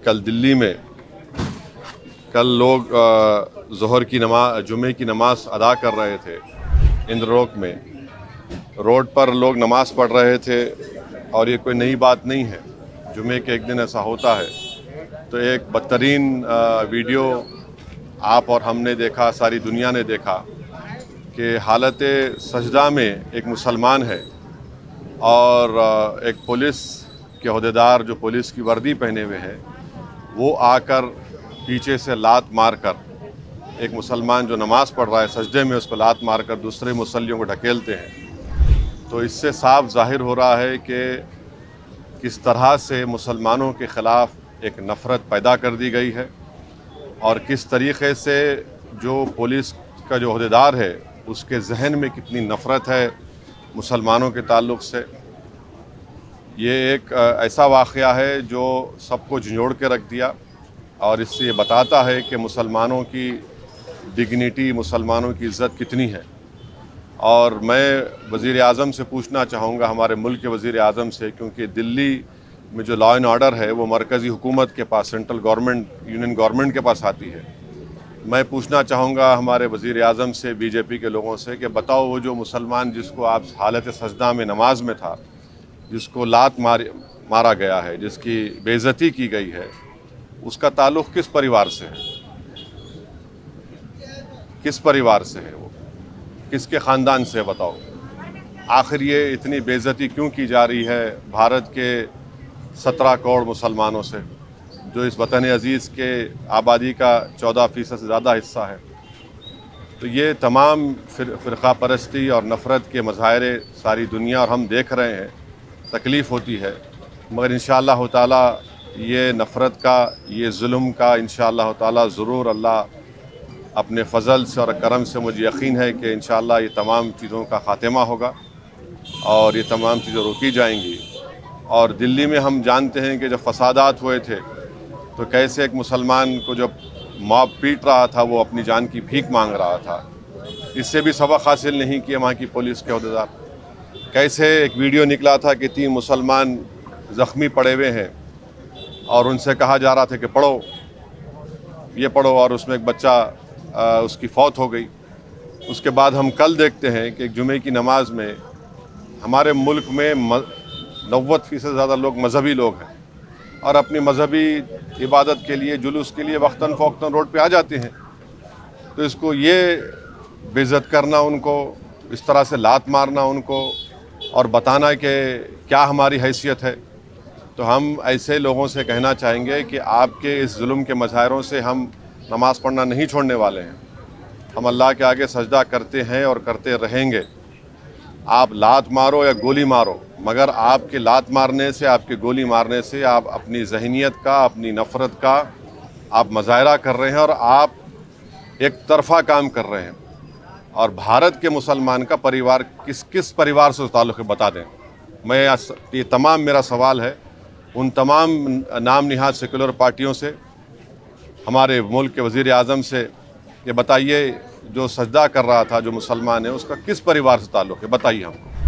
कल दिल्ली में कल लोग ज़ोहर की नमाज जुमे की नमाज अदा कर रहे थे इंद्रलोक में। रोड पर लोग नमाज पढ़ रहे थे और ये कोई नई बात नहीं है, जुमे के एक दिन ऐसा होता है। तो एक बदतरीन वीडियो आप और हमने देखा, सारी दुनिया ने देखा कि हालत सजदा में एक मुसलमान है और एक पुलिस के अहदेदार जो पुलिस की वर्दी पहने हुए हैं वो आकर पीछे से लात मारकर एक मुसलमान जो नमाज पढ़ रहा है सजदे में उसको लात मारकर दूसरे मुसल्लियों को ढकेलते हैं। तो इससे साफ जाहिर हो रहा है कि किस तरह से मुसलमानों के ख़िलाफ़ एक नफ़रत पैदा कर दी गई है और किस तरीक़े से जो पुलिस का जो अहदेदार है उसके जहन में कितनी नफ़रत है मुसलमानों के ताल्लुक़ से। ये एक ऐसा वाक़या है जो सबको झंझोड़ के रख दिया और इससे ये बताता है कि मुसलमानों की डिग्निटी, मुसलमानों की इज़्ज़त कितनी है। और मैं वज़ीर आज़म से पूछना चाहूँगा, हमारे मुल्क के वज़ीर आज़म से, क्योंकि दिल्ली में जो लॉ एंड ऑर्डर है वो मरकज़ी हुकूमत के पास, सेंट्रल गवर्नमेंट, यूनियन गवर्नमेंट के पास आती है। मैं पूछना चाहूँगा हमारे वज़ीर आज़म से, बीजेपी के लोगों से, कि बताओ वो जो मुसलमान जिसको आप हालत सजदा में नमाज में था, जिसको लात मारा गया है, जिसकी बेइज्जती की गई है, उसका ताल्लुक़ किस परिवार से है? किस परिवार से है वो? किसके ख़ानदान से? बताओ। आखिर ये इतनी बेइज्जती क्यों की जा रही है भारत के 17 करोड़ मुसलमानों से, जो इस वतन अज़ीज़ के आबादी का 14% से ज़्यादा हिस्सा है? तो ये तमाम फ़िरक़ा परस्ती और नफ़रत के मज़ाहिर सारी दुनिया और हम देख रहे हैं, तकलीफ़ होती है। मगर इंशाअल्लाह ताला ये नफ़रत का, ये जुल्म का इंशाअल्लाह ताला ज़रूर अल्लाह अपने फ़ज़ल से और करम से, मुझे यकीन है कि इंशाअल्लाह ये तमाम चीज़ों का ख़ात्मा होगा और ये तमाम चीज़ें रोकी जाएंगी। और दिल्ली में हम जानते हैं कि जब फ़सादात हुए थे तो कैसे एक मुसलमान को जब मॉब पीट रहा था वो अपनी जान की भीख मांग रहा था। इससे भी सबक हासिल नहीं किया वहाँ की पुलिस के अहदेदार। कैसे एक वीडियो निकला था कि 3 मुसलमान ज़ख्मी पड़े हुए हैं और उनसे कहा जा रहा था कि पढ़ो, ये पढ़ो, और उसमें एक बच्चा उसकी फौत हो गई। उसके बाद हम कल देखते हैं कि जुमे की नमाज में हमारे मुल्क में 90% से ज़्यादा लोग मजहबी लोग हैं और अपनी मजहबी इबादत के लिए, जुलूस के लिए वक्तन फ़ौक्तन रोड पे आ जाते हैं। तो इसको ये बेइज्जत करना, उनको इस तरह से लात मारना उनको और बताना कि क्या हमारी हैसियत है, तो हम ऐसे लोगों से कहना चाहेंगे कि आपके इस जुल्म के मज़ाहिरों से हम नमाज़ पढ़ना नहीं छोड़ने वाले हैं। हम अल्लाह के आगे सजदा करते हैं और करते रहेंगे। आप लात मारो या गोली मारो, मगर आपके लात मारने से, आपके गोली मारने से आप अपनी ज़हनियत का, अपनी नफ़रत का आप मज़ाहिरा कर रहे हैं और आप एक तरफ़ा काम कर रहे हैं। और भारत के मुसलमान का परिवार किस परिवार से ताल्लुक़ है बता दें। मैं ये तमाम मेरा सवाल है उन तमाम नाम निहाद सेकुलर पार्टियों से, हमारे मुल्क के वज़ीर आज़म से, ये बताइए जो सजदा कर रहा था जो मुसलमान है उसका किस परिवार से ताल्लुक़ है, बताइए हमको।